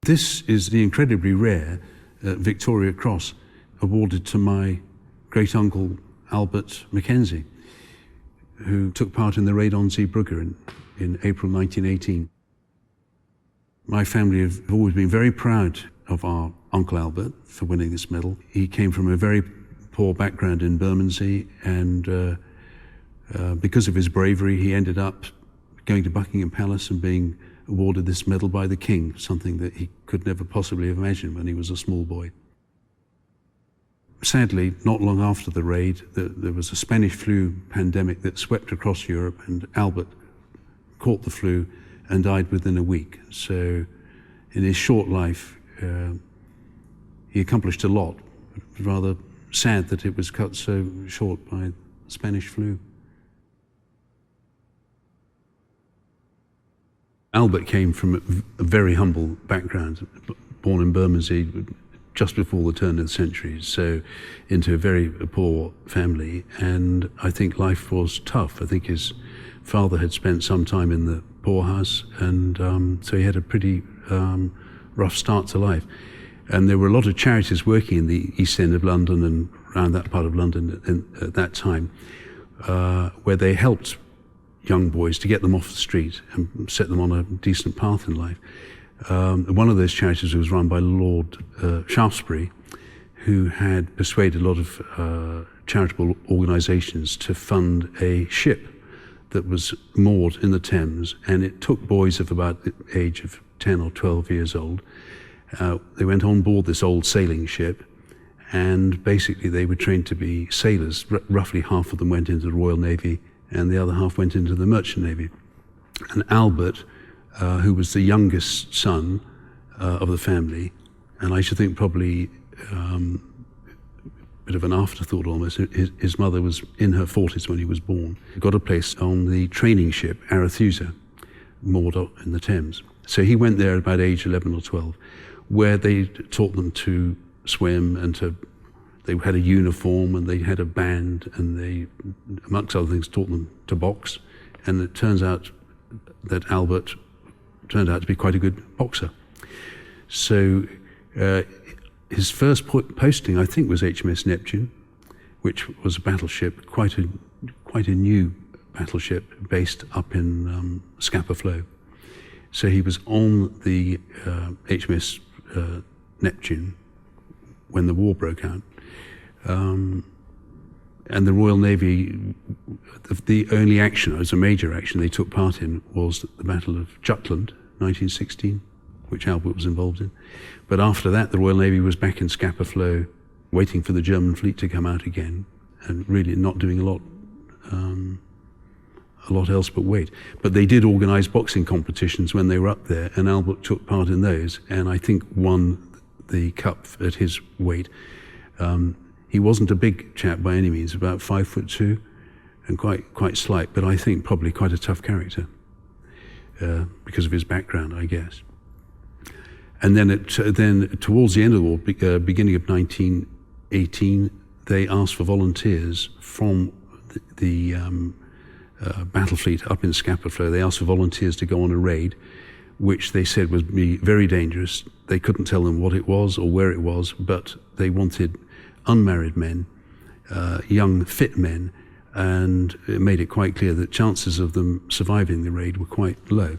This is the incredibly rare Victoria Cross awarded to my great-uncle Albert McKenzie, who took part in the raid on Zeebrugge in April 1918. My family have always been very proud of our Uncle Albert for winning this medal. He came from a very poor background in Bermondsey, and because of his bravery, he ended up going to Buckingham Palace and being awarded this medal by the King, something that he could never possibly have imagined when he was a small boy. Sadly, not long after the raid, there was a Spanish flu pandemic that swept across Europe, and Albert caught the flu and died within a week. So in his short life, he accomplished a lot. It was rather sad that it was cut so short by Spanish flu. Albert came from a very humble background, born in Bermondsey just before the turn of the century, so into a very poor family, and I think life was tough. I think his father had spent some time in the poorhouse, and so he had a pretty rough start to life. And there were a lot of charities working in the East End of London and around that part of London at that time, where they helped young boys to get them off the street and set them on a decent path in life. One of those charities was run by Lord Shaftesbury, who had persuaded a lot of charitable organisations to fund a ship that was moored in the Thames, and it took boys of about the age of 10 or 12 years old. They went on board this old sailing ship, and basically they were trained to be sailors. Roughly half of them went into the Royal Navy, and the other half went into the Merchant Navy. And Albert, who was the youngest son of the family, and I should think probably a bit of an afterthought almost, his mother was in her 40s when he was born, got a place on the training ship Arethusa, moored in the Thames. So he went there at about age 11 or 12, where they taught them to swim and they had a uniform and they had a band, and they, amongst other things, taught them to box. And it turns out that Albert turned out to be quite a good boxer. So his first posting, I think, was HMS Neptune, which was a battleship, quite a new battleship based up in Scapa Flow. So he was on the HMS Neptune when the war broke out. And the Royal Navy, the only action, it was a major action they took part in, was the Battle of Jutland, 1916, which Albert was involved in. But after that, the Royal Navy was back in Scapa Flow, waiting for the German fleet to come out again, and really not doing a lot else but wait. But they did organise boxing competitions when they were up there, and Albert took part in those, and I think won the cup at his weight. He wasn't a big chap by any means, about 5'2", and quite slight, but I think probably quite a tough character because of his background, I guess. And then towards the end of the war, beginning of 1918, they asked for volunteers from the battle fleet up in Scapa Flow. They asked for volunteers to go on a raid, which they said would be very dangerous. They couldn't tell them what it was or where it was, but they wanted unmarried men, young, fit men, and it made it quite clear that chances of them surviving the raid were quite low.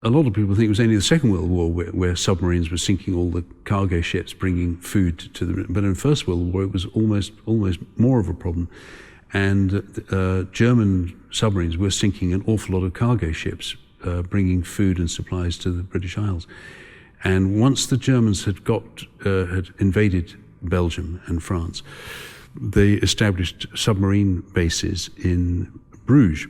A lot of people think it was only the Second World War where submarines were sinking all the cargo ships, bringing food to the. But in the First World War, it was almost more of a problem, and German submarines were sinking an awful lot of cargo ships, bringing food and supplies to the British Isles. And once the Germans had invaded Belgium and France, they established submarine bases in Bruges.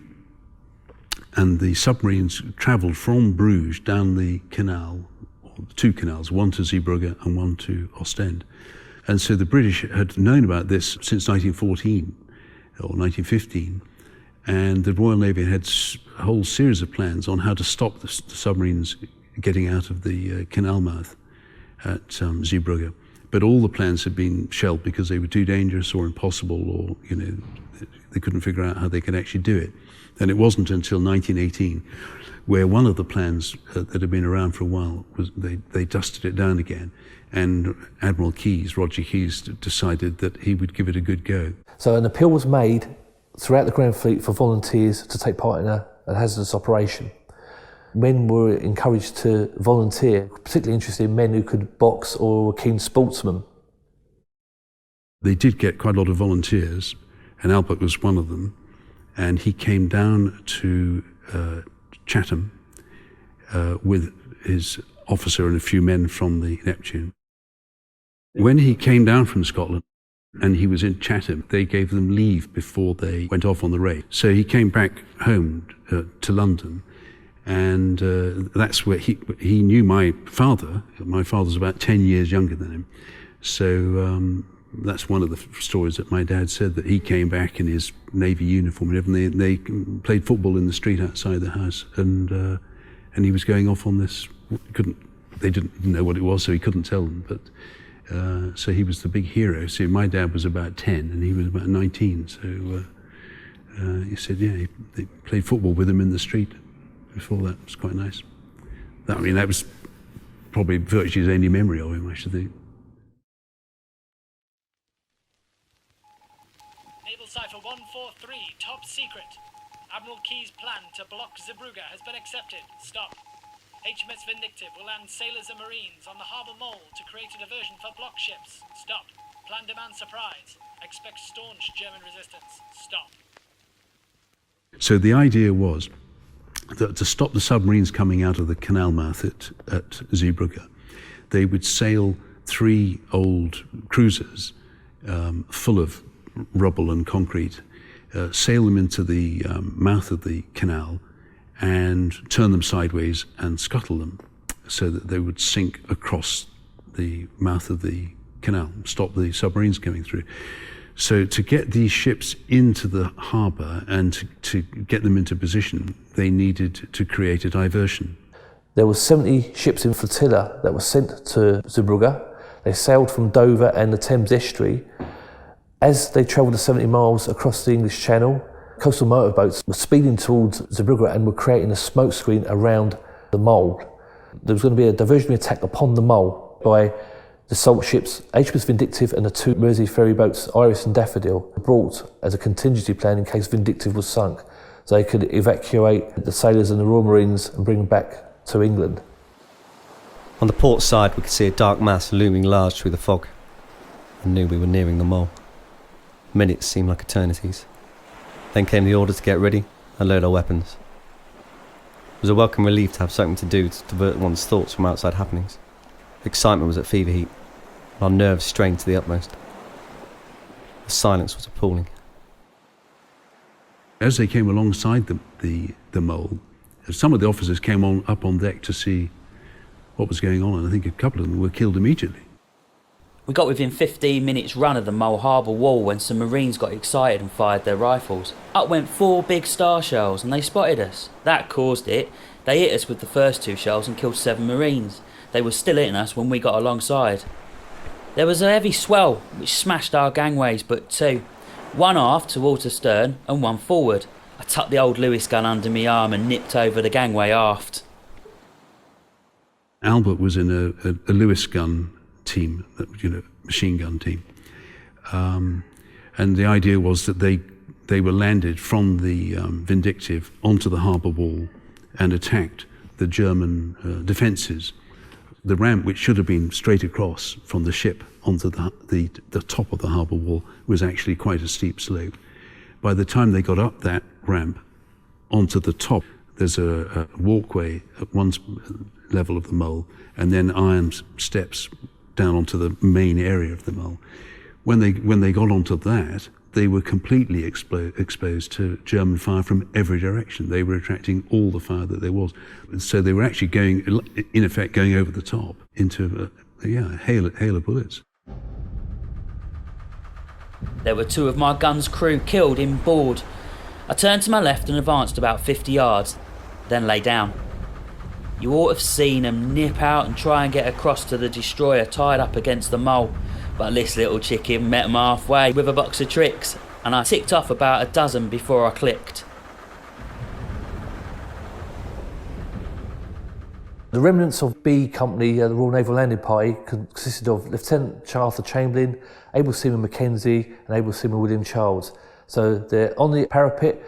And the submarines travelled from Bruges down the canal, or the two canals, one to Zeebrugge and one to Ostend. And so the British had known about this since 1914 or 1915, and the Royal Navy had a whole series of plans on how to stop the submarines getting out of the canal mouth at Zeebrugge. But all the plans had been shelved because they were too dangerous or impossible, or they couldn't figure out how they could actually do it. And it wasn't until 1918 where one of the plans that had been around for a while, they dusted it down again, and Admiral Keyes, Roger Keyes, decided that he would give it a good go. So an appeal was made throughout the Grand Fleet for volunteers to take part in a hazardous operation. Men were encouraged to volunteer, particularly interested in men who could box or were keen sportsmen. They did get quite a lot of volunteers, and Albert was one of them. And he came down to Chatham with his officer and a few men from the Neptune. When he came down from Scotland and he was in Chatham, they gave them leave before they went off on the raid. So he came back home to London, and that's where he knew my father. My father's about 10 years younger than him. So that's one of the stories that my dad said, that he came back in his Navy uniform and everything. They played football in the street outside the house, and he was going off on this. They didn't know what it was, so he couldn't tell them. But so he was the big hero. See, my dad was about 10 and he was about 19. So he said, yeah, they played football with him in the street before that. It was quite nice. That was probably virtually his only memory of him, I should think. Cipher 143, top secret. Admiral Keyes' plan to block Zeebrugge has been accepted. Stop. HMS Vindictive will land sailors and marines on the harbour mole to create a diversion for block ships. Stop. Plan demand surprise. Expect staunch German resistance. Stop. So the idea was that to stop the submarines coming out of the canal mouth at Zeebrugge, they would sail 3 old cruisers full of rubble and concrete, sail them into the mouth of the canal and turn them sideways and scuttle them so that they would sink across the mouth of the canal, stop the submarines coming through. So to get these ships into the harbour and to get them into position, they needed to create a diversion. There were 70 ships in flotilla that were sent to Zeebrugge. They sailed from Dover and the Thames estuary. As they travelled the 70 miles across the English Channel, coastal motorboats were speeding towards Zeebrugge and were creating a smokescreen around the mole. There was going to be a diversionary attack upon the mole by the salt ships HMS Vindictive and the 2 Mersey ferry boats Iris and Daffodil, brought as a contingency plan in case Vindictive was sunk, so they could evacuate the sailors and the Royal Marines and bring them back to England. On the port side, we could see a dark mass looming large through the fog, and knew we were nearing the mole. Minutes seemed like eternities. Then came the order to get ready and load our weapons. It was a welcome relief to have something to do to divert one's thoughts from outside happenings. Excitement was at fever heat, and our nerves strained to the utmost. The silence was appalling. As they came alongside the mole, some of the officers came up on deck to see what was going on, and I think a couple of them were killed immediately. We got within 15 minutes run of the Mole Harbour wall when some Marines got excited and fired their rifles. Up went 4 big star shells and they spotted us. That caused it. They hit us with the first 2 shells and killed 7 Marines. They were still hitting us when we got alongside. There was a heavy swell which smashed our gangways but 2. 1 aft towards the stern and 1 forward. I tucked the old Lewis gun under my arm and nipped over the gangway aft. Albert was in a Lewis gun team, machine gun team, and the idea was that they were landed from the Vindictive onto the harbour wall and attacked the German defences. The ramp, which should have been straight across from the ship onto the top of the harbour wall, was actually quite a steep slope. By the time they got up that ramp onto the top, there's a walkway at one level of the mole, and then iron steps down onto the main area of the mole. When they got onto that, they were completely exposed to German fire from every direction. They were attracting all the fire that there was. So they were actually in effect, going over the top into a hail of bullets. There were 2 of my gun's crew killed inboard. I turned to my left and advanced about 50 yards, then lay down. You ought to have seen them nip out and try and get across to the destroyer tied up against the mole. But this little chicken met them halfway with a box of tricks, and I ticked off about a dozen before I clicked. The remnants of B Company, the Royal Naval Landing Party, consisted of Lieutenant Arthur Chamberlain, Able Seaman Mackenzie and Able Seaman William Charles. So they're on the parapet,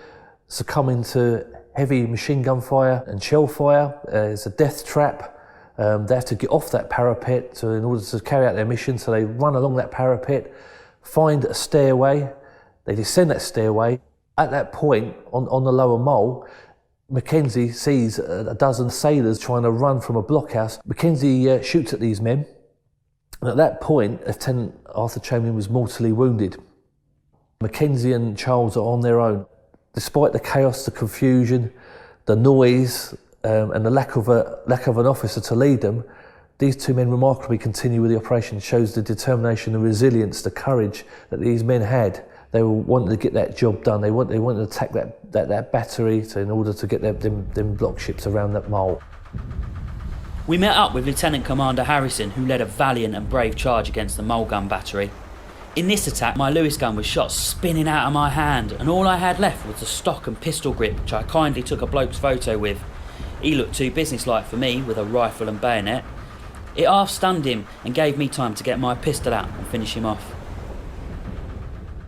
succumbing to heavy machine gun fire and shell fire. It's a death trap. They have to get off that parapet in order to carry out their mission. So they run along that parapet, find a stairway, they descend that stairway. At that point, on the lower mole, Mackenzie sees a dozen sailors trying to run from a blockhouse. Mackenzie shoots at these men, and at that point, Lieutenant Arthur Chamberlain was mortally wounded. Mackenzie and Charles are on their own. Despite the chaos, the confusion, the noise, and the lack of an officer to lead them, these 2 men remarkably continue with the operation. It shows the determination, the resilience, the courage that these men had. They were wanting to get that job done. They wanted to attack that battery in order to get them block ships around that mole. We met up with Lieutenant Commander Harrison, who led a valiant and brave charge against the mole gun battery. In this attack, my Lewis gun was shot spinning out of my hand, and all I had left was the stock and pistol grip, which I kindly took a bloke's photo with. He looked too businesslike for me, with a rifle and bayonet. It half stunned him and gave me time to get my pistol out and finish him off.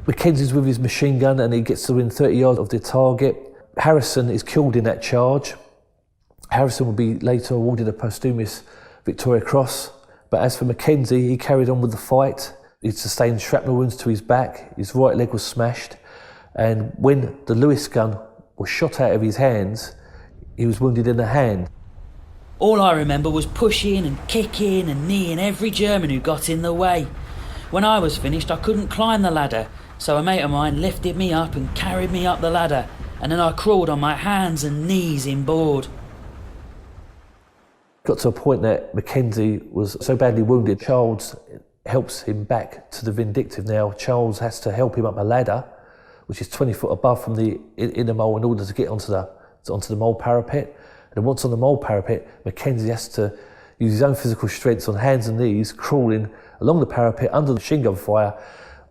Mackenzie's with his machine gun and he gets to within 30 yards of the target. Harrison is killed in that charge. Harrison will be later awarded a posthumous Victoria Cross. But as for Mackenzie, he carried on with the fight. He sustained shrapnel wounds to his back, his right leg was smashed, and when the Lewis gun was shot out of his hands, he was wounded in the hand. All I remember was pushing and kicking and kneeing every German who got in the way. When I was finished, I couldn't climb the ladder, so a mate of mine lifted me up and carried me up the ladder, and then I crawled on my hands and knees inboard. Got to a point that Mackenzie was so badly wounded, Charles helps him back to the Vindictive. Now Charles has to help him up a ladder, which is 20 foot above from the inner mole, in order to get onto the mole parapet. And once on the mole parapet, Mackenzie has to use his own physical strength on hands and knees, crawling along the parapet under the machine gun fire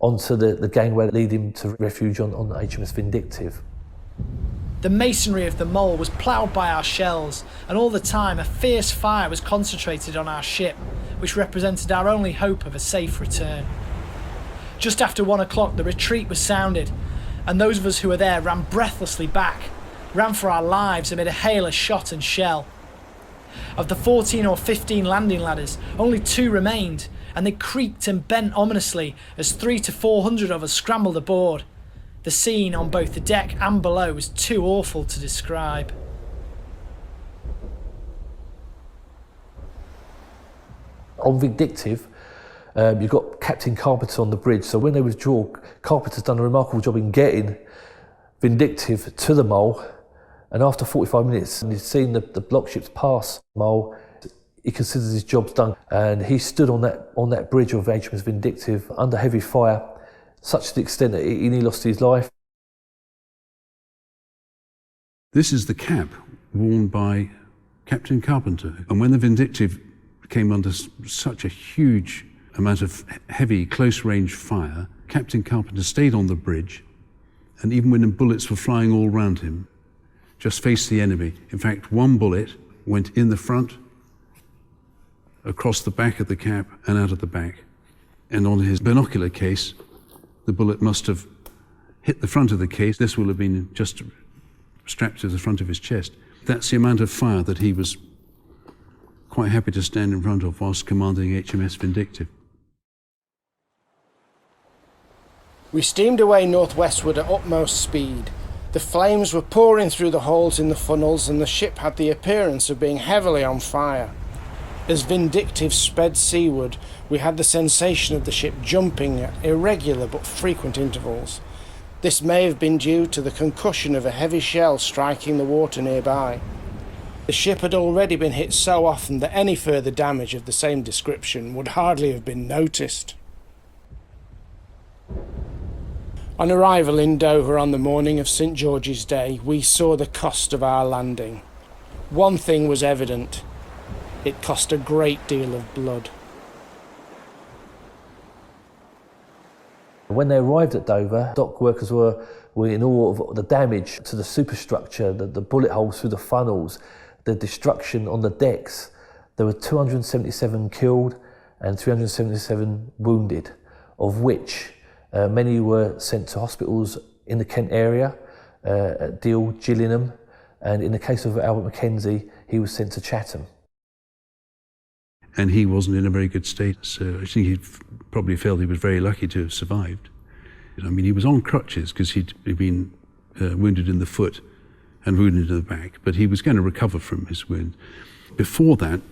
onto the gangway leading to refuge on the HMS Vindictive. The masonry of the mole was ploughed by our shells, and all the time a fierce fire was concentrated on our ship, which represented our only hope of a safe return. Just after 1 o'clock the retreat was sounded, and those of us who were there ran breathlessly back, ran for our lives amid a hail of shot and shell. Of the 14 or 15 landing ladders, only 2 remained, and they creaked and bent ominously as 300 to 400 of us scrambled aboard. The scene on both the deck and below was too awful to describe. On Vindictive, you've got Captain Carpenter on the bridge, so when they withdraw, Carpenter's done a remarkable job in getting Vindictive to the mole, and after 45 minutes, and he's seen the block ships pass the mole, he considers his job's done, and he stood on that bridge of HMS Vindictive under heavy fire, such to the extent that he nearly lost his life. This is the cap worn by Captain Carpenter, and when the Vindictive came under such a huge amount of heavy close-range fire, Captain Carpenter stayed on the bridge, and even when the bullets were flying all around him, just faced the enemy. In fact, one bullet went in the front, across the back of the cap and out of the back. And on his binocular case, the bullet must have hit the front of the case. This will have been just strapped to the front of his chest. That's the amount of fire that he was quite happy to stand in front of whilst commanding HMS Vindictive. We steamed away northwestward at utmost speed. The flames were pouring through the holes in the funnels, and the ship had the appearance of being heavily on fire. As Vindictive sped seaward, we had the sensation of the ship jumping at irregular but frequent intervals. This may have been due to the concussion of a heavy shell striking the water nearby. The ship had already been hit so often that any further damage of the same description would hardly have been noticed. On arrival in Dover on the morning of St. George's Day, we saw the cost of our landing. One thing was evident: it cost a great deal of blood. When they arrived at Dover, dock workers were in awe of the damage to the superstructure, the bullet holes through the funnels, the destruction on the decks. There were 277 killed and 377 wounded, of which many were sent to hospitals in the Kent area, at Deal, Gillingham, and in the case of Albert McKenzie, he was sent to Chatham. And he wasn't in a very good state, so I think he probably felt he was very lucky to have survived. I mean, he was on crutches because he'd been wounded in the foot and wounded in the back, but he was going to recover from his wound. Before that,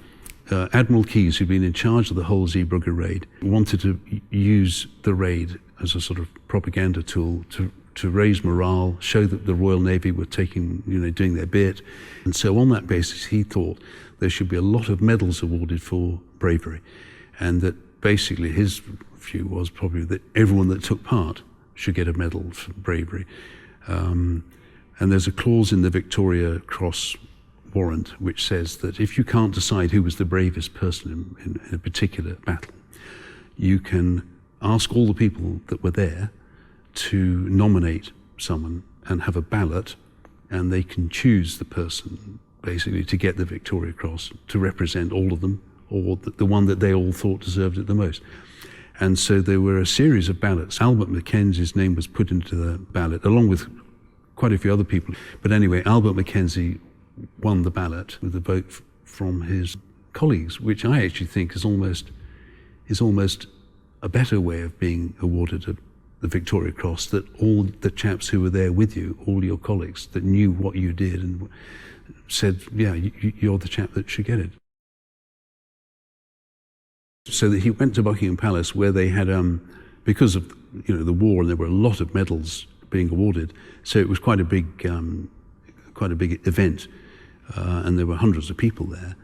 Admiral Keyes, who'd been in charge of the whole Zeebrugge raid, wanted to use the raid as a sort of propaganda tool to raise morale, show that the Royal Navy were doing their bit. And so on that basis, he thought there should be a lot of medals awarded for bravery. And that basically his view was probably that everyone that took part should get a medal for bravery. And there's a clause in the Victoria Cross warrant which says that if you can't decide who was the bravest person in a particular battle, you can ask all the people that were there to nominate someone and have a ballot, and they can choose the person basically to get the Victoria Cross to represent all of them, or the one that they all thought deserved it the most. And so there were a series of ballots. Albert McKenzie's name was put into the ballot, along with quite a few other people. But anyway, Albert McKenzie won the ballot with a vote from his colleagues, which I actually think is almost a better way of being awarded the Victoria Cross, that all the chaps who were there with you, all your colleagues that knew what you did and said, yeah, you're the chap that should get it. So that he went to Buckingham Palace, where they had, because of the war, and there were a lot of medals being awarded, so it was quite a big event, and there were hundreds of people there.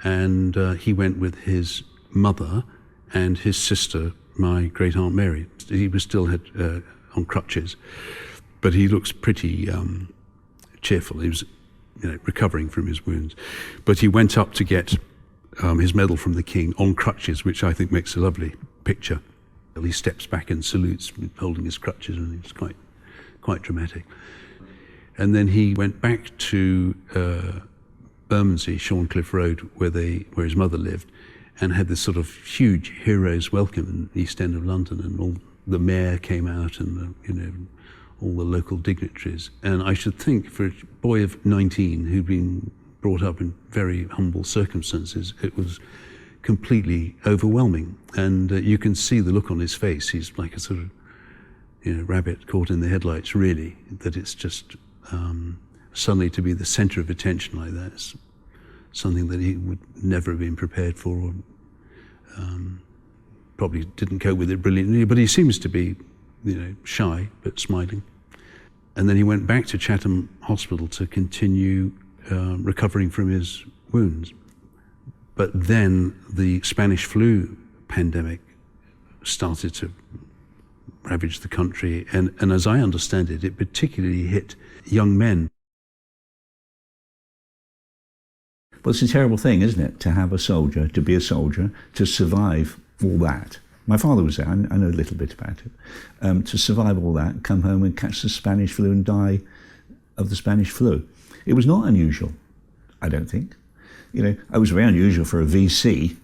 And he went with his mother and his sister, my great aunt Mary. He was still on crutches, but he looks pretty cheerful. He was recovering from his wounds, but he went up to get his medal from the king on crutches, which I think makes a lovely picture. He steps back and salutes, holding his crutches, and it's quite dramatic. And then he went back to Bermondsey, Shorncliffe Road, where his mother lived, and had this sort of huge hero's welcome in the East End of London, and all the mayor came out, and all the local dignitaries. And I should think for a boy of 19 who'd been brought up in very humble circumstances, it was completely overwhelming. And you can see the look on his face. He's like a sort of rabbit caught in the headlights, really, that it's just suddenly to be the centre of attention like that is something that he would never have been prepared for, or probably didn't cope with it brilliantly, but he seems to be shy but smiling. And then he went back to Chatham Hospital to continue recovering from his wounds. But then the Spanish flu pandemic started to ravage the country, and as I understand it, it particularly hit young men. Well, it's a terrible thing, isn't it, to have a soldier, to be a soldier, to survive all that. My father was there, I know a little bit about it. To survive all that, come home and catch the Spanish flu and die of the Spanish flu. It was not unusual, I don't think. It was very unusual for a VC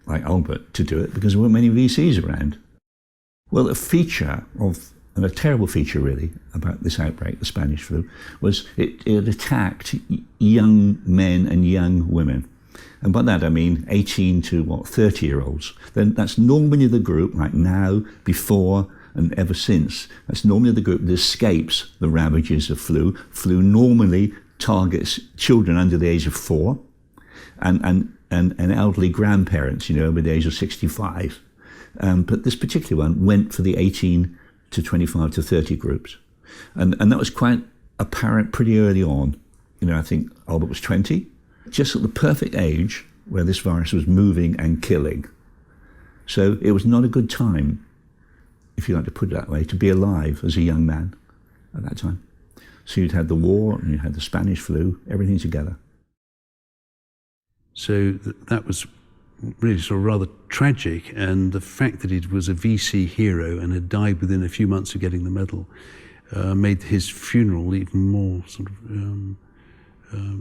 like Albert to do it because there weren't many VCs around. Well, a feature of And a terrible feature, really, about this outbreak, the Spanish flu, was it attacked young men and young women. And by that I mean 18 to 30-year-olds. Then that's normally the group, like now, before, and ever since. That's normally the group that escapes the ravages of flu. Flu normally targets children under the age of 4 and elderly grandparents, over the age of 65. But this particular one went for the 18 to 25 to 30 groups. And that was quite apparent pretty early on. I think Albert was 20, just at the perfect age where this virus was moving and killing. So it was not a good time, if you like to put it that way, to be alive as a young man at that time. So you'd had the war and you had the Spanish flu, everything together. So that was really sort of rather tragic, and the fact that he was a VC hero and had died within a few months of getting the medal made his funeral even more sort of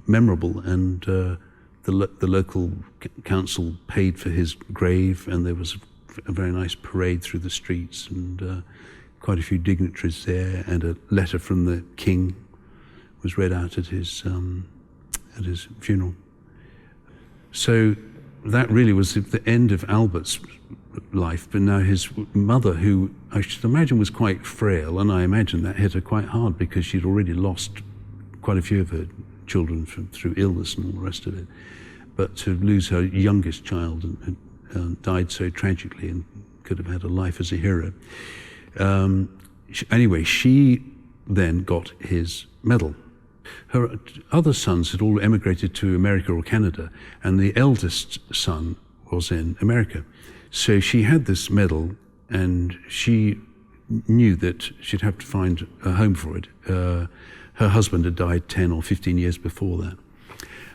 memorable, and the local council paid for his grave, and there was a very nice parade through the streets, and quite a few dignitaries there, and a letter from the king was read out at his funeral. So that really was the end of Albert's life, but now his mother, who I should imagine was quite frail, and I imagine that hit her quite hard because she'd already lost quite a few of her children through illness and all the rest of it. But to lose her youngest child and died so tragically and could have had a life as a hero. Anyway, she then got his medal. Her other sons had all emigrated to America or Canada, and the eldest son was in America. So she had this medal, and she knew that she'd have to find a home for it. Her husband had died 10 or 15 years before that.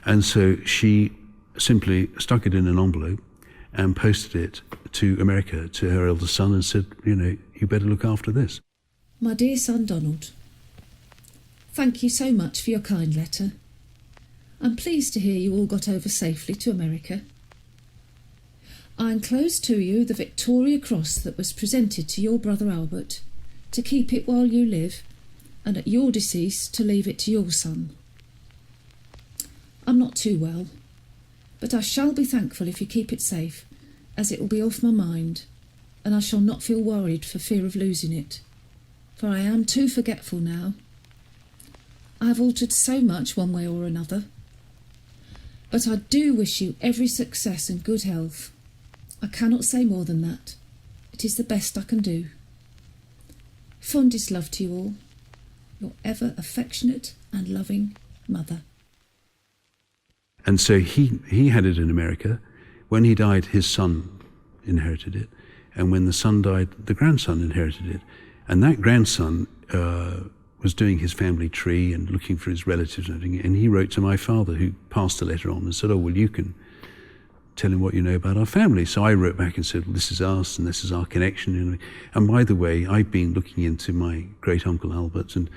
And so she simply stuck it in an envelope and posted it to America, to her eldest son, and said, you better look after this. My dear son Donald, thank you so much for your kind letter. I'm pleased to hear you all got over safely to America. I enclose to you the Victoria Cross that was presented to your brother Albert, to keep it while you live, and at your decease to leave it to your son. I'm not too well, but I shall be thankful if you keep it safe, as it will be off my mind, and I shall not feel worried for fear of losing it, for I am too forgetful now. I have altered so much one way or another. But I do wish you every success and good health. I cannot say more than that. It is the best I can do. Fondest love to you all. Your ever affectionate and loving mother. And so he had it in America. When he died, his son inherited it. And when the son died, the grandson inherited it. And that grandson was doing his family tree and looking for his relatives and everything. And he wrote to my father, who passed the letter on and said, well, you can tell him what you know about our family. So I wrote back and said, well, this is us and this is our connection. And by the way, I've been looking into my great-uncle Albert and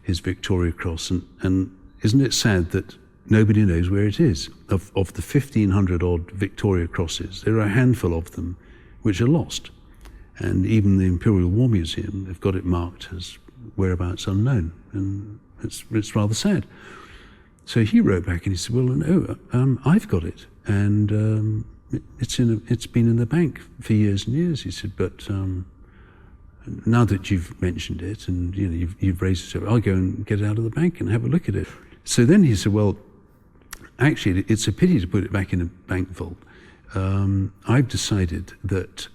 his Victoria Cross. And isn't it sad that nobody knows where it is? Of the 1,500-odd Victoria Crosses, there are a handful of them which are lost. And even the Imperial War Museum, they've got it marked as whereabouts unknown. And it's rather sad. So he wrote back and he said, well, no, I've got it. And it's been in the bank for years and years. He said, but now that you've mentioned it and you've raised it, I'll go and get it out of the bank and have a look at it. So then he said, well, actually, it's a pity to put it back in a bank vault. I've decided that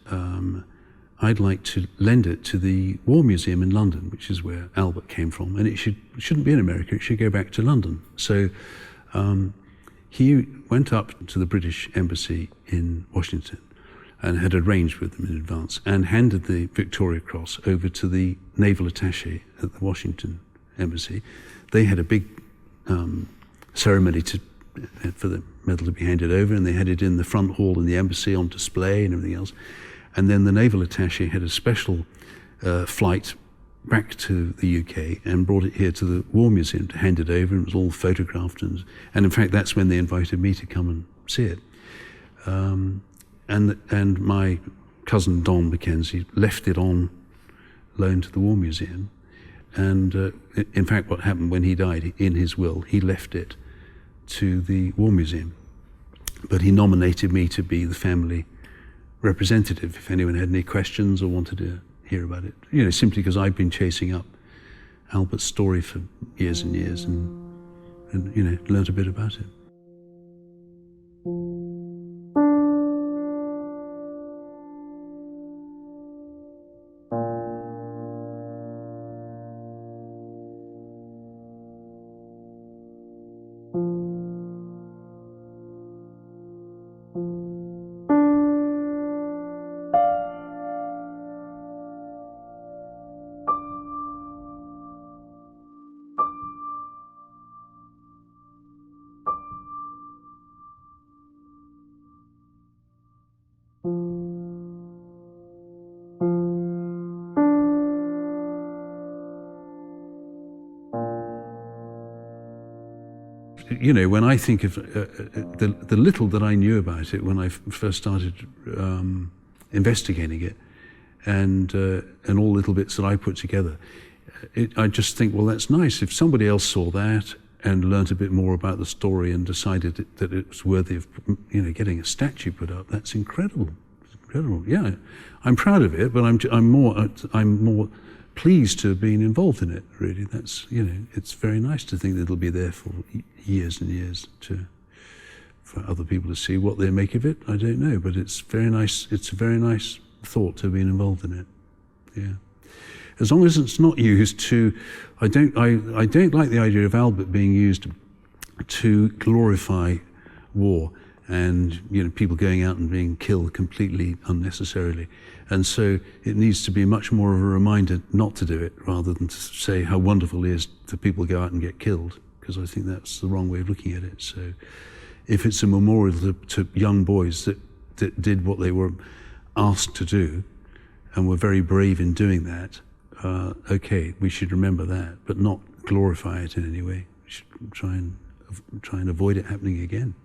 I'd like to lend it to the War Museum in London, which is where Albert came from, and it shouldn't be in America, it should go back to London. So he went up to the British Embassy in Washington and had arranged with them in advance and handed the Victoria Cross over to the naval attaché at the Washington Embassy. They had a big ceremony for the medal to be handed over, and they had it in the front hall in the embassy on display and everything else. And then the naval attaché had a special flight back to the UK and brought it here to the War Museum to hand it over, and it was all photographed. And in fact, that's when they invited me to come and see it. And my cousin Don McKenzie left it on loaned to the War Museum. And in fact, what happened when he died, in his will, he left it to the War Museum. But he nominated me to be the family representative if anyone had any questions or wanted to hear about it. You know, simply because I've been chasing up Albert's story for years and years and you know, learnt a bit about it. You know, when I think of the little that I knew about it when I first started investigating it, and all little bits that I put together, I just think, well, that's nice. If somebody else saw that and learnt a bit more about the story and decided that it was worthy of, you know, getting a statue put up, that's incredible. It's incredible. Yeah, I'm proud of it, but I'm more pleased to have been involved in it. Really, that's, you know, it's very nice to think that it'll be there for years and years for other people to see. What they make of it, I don't know, but it's very nice. It's a very nice thought to have been involved in it. Yeah, as long as it's not used to. I don't like the idea of Albert being used to glorify war and, you know, people going out and being killed completely unnecessarily. And so it needs to be much more of a reminder not to do it, rather than to say how wonderful it is that people go out and get killed, because I think that's the wrong way of looking at it. So if it's a memorial to young boys that did what they were asked to do and were very brave in doing that, okay, we should remember that, but not glorify it in any way. We should try and avoid it happening again.